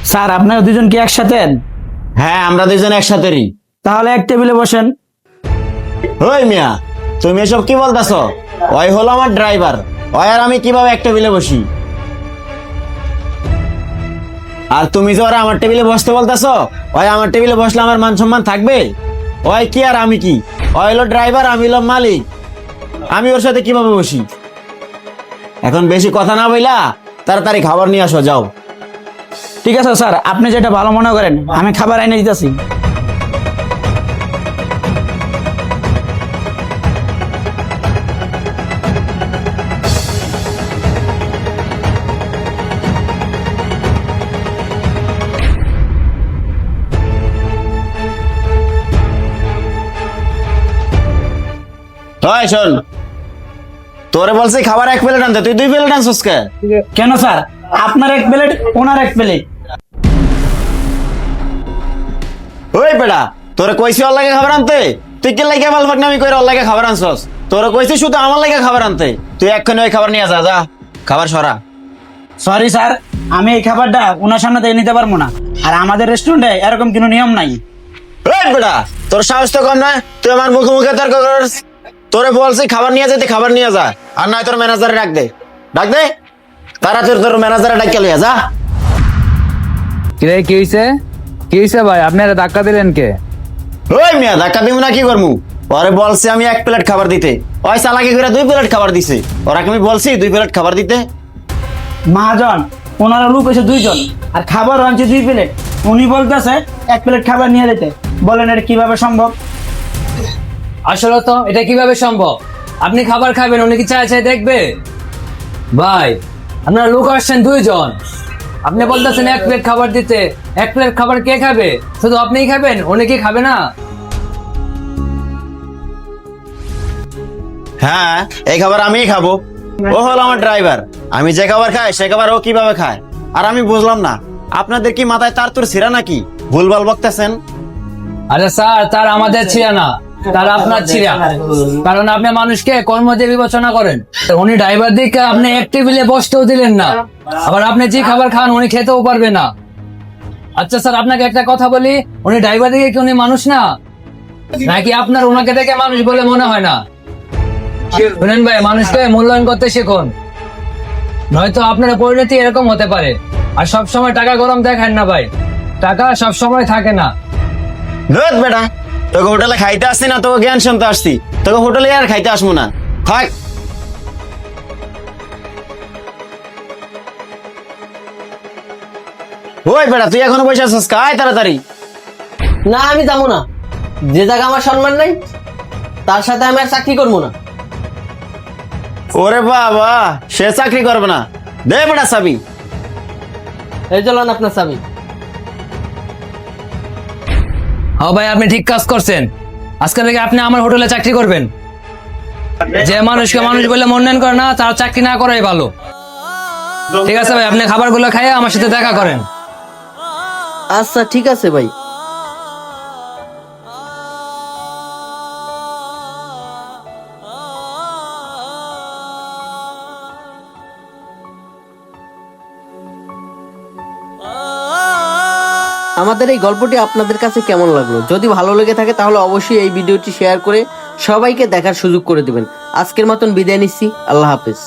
Sir আপনারা দুজন কি একসাথে? হ্যাঁ, আমরা দুজন একসাথেই। তাহলে এক টেবিলে বসেন। ওই মিয়া, তুমি এসব কি বলতেছ? ওই হলো আমার ড্রাইভার, ওই আর আমি কিভাবে এক টেবিলে বসি? আর তুমি যে ওরা আমার টেবিলে বসতে বলতেছ, ওই আমার টেবিলে বসলে আমার মান সম্মান থাকবে? ওই কি আর আমি কি? ওই হলো ড্রাইভার, আমি হলো মালিক। আমি ওর সাথে কিভাবে বসি? এখন বেশি কথা না বইলা তাড়াতাড়ি খাবার নিয়ে আসো, যাও। ঠিক আছে স্যার, আপনি যেটা ভালো মনে করেন, আমি খাবার এনে দিতেছি। ওই শোন, তোরে বলছি খাবার এক প্লেট আনতে, তুই 2 প্লেট আনছিস কে? কেন স্যার, আপনার এক প্লেট ওনার এক প্লেট। ওই বেটা, তোরে কইছি ওর লাগে খাবার আনতে, তুই কি লাগে বালফাক নামি কইরা ওর লাগে খাবার আনছস? তোরে কইছি শুধু আমার লাগে খাবার আনতে, তুই এক্ষুনি ওই খাবার নিয়ে যা, যা খাবার সরা। সরি স্যার, আমি এই খাবারটা ওনার সামনে দিয়ে নিতে পারবো না, আর আমাদের রেস্টুরেন্টে এরকম কোনো নিয়ম নাই। ওই বেটা, তোর সাহস তো কম না, তুই আমার মুখে মুখে তর্ক করিস। তোরে বলছি খাবার নিয়ে যেতে, খাবার নিয়ে যা, আর নয় তোর ম্যানেজারে ডাক দে, ডাক দে তাড়াতাড়ি, তোর ম্যানেজারে ডাক লিয়া যা। কিরে কি হইছে ভাই, আপনারা ধাক্কা দিলেন কে? ওই মিয়া, ধাক্কা দিব না কি করমু? পরে বলছি আমি 1 প্লেট খাবার দিতে, ওই চালাকি করে 2 প্লেট খাবার দিছে। ওরা আমি বলছি 2 প্লেট খাবার দিতে। মহাজন, ওনারা লোক হয়েছে 2 জন, আর খাবার আনছে 2 প্লেট। উনি বলতেছে 1 প্লেট খাবার নিয়ে যেতে। বলেন এটা কিভাবে সম্ভব? আসলে তো এটা কিভাবে সম্ভব? আপনি খাবার খাবেন, উনি কি চাই দেখবে? ভাই, আপনারা লোক আসছেন 2 জন, আপনি বলতেছেন 1 প্লেট খাবার দিতে। 1 প্লেট খাবার কে খাবে? শুধু আপনিই খাবেন, উনি কি খাবে না? হ্যাঁ, এই খাবার আমিই খাবো। ও হলো আমার ড্রাইভার, আমি যে খাবার খাই সে খাবার ও কিভাবে খায়? আর আমি বুঝলাম না, আপনাদের কি মাথায় তার তোর ছিড়া নাকি? ভুলভাল বকতেছেন। আরে স্যার, তার আমাদের ছিল না, তার আপনার ছিল। কারণ আপনি মানুষকে কর্ম দিয়ে বিবেচনা করেন। উনি ড্রাইভার দিকে আপনি এক টেবিলে বসতেও দিলেন না, আবার আপনি যে খাবার খান উনি খেতেও পারবে না। আচ্ছা স্যার, আপনাকে একটা কথা বলি, উনি ড্রাইভার দিকে কি উনি মানুষ না? নাকি আপনার ওনাকে দেখে মানুষ বলে মনে হয় না? শুনেন ভাই, মানুষকে মূল্যায়ন করতে শিখুন, নয়তো আপনার পরিণতি এরকম হতে পারে। আর সব সময় টাকা গরম দেখেন না ভাই, টাকা সব সময় থাকে না। ধুত বেটা, তোকে হোটেলে খাইতে আসছি না, তোকে জ্ঞান শুনতে আসছি। তোকে হোটেলে আর খাইতে আসবো না, থাক। ওই বেটা, তুই এখনো বসে আছিস, খাই তাড়াতাড়ি। না, আমি যাবো না। যে জায়গা আমার সম্মান নাই তার সাথে আমি আর চাকরি করবো না। ওরে বাবা, সে চাকরি করবে না? দে বেটা চাবি। এই চলেন আপনার চাবি। হ্যাঁ ভাই, আপনি ঠিক কাজ করছেন। আজকে থেকে আপনি আমার হোটেলে চাকরি করবেন। যে মানুষকে মানুষ বলে মূল্যায়ন করে না, তার চাকরি না করাই ভালো। ঠিক আছে ভাই, আপনি খাবারগুলো খাইয়ে আমার সাথে দেখা করেন। আচ্ছা ঠিক আছে ভাই। আমাদের এই গল্পটি আপনাদের কাছে কেমন লাগলো? যদি ভালো লেগে থাকে তাহলে অবশ্যই এই ভিডিওটি শেয়ার করে সবাইকে দেখার সুযোগ করে দিবেন। আজকের মতন বিদায় নিচ্ছি, আল্লাহ হাফেজ।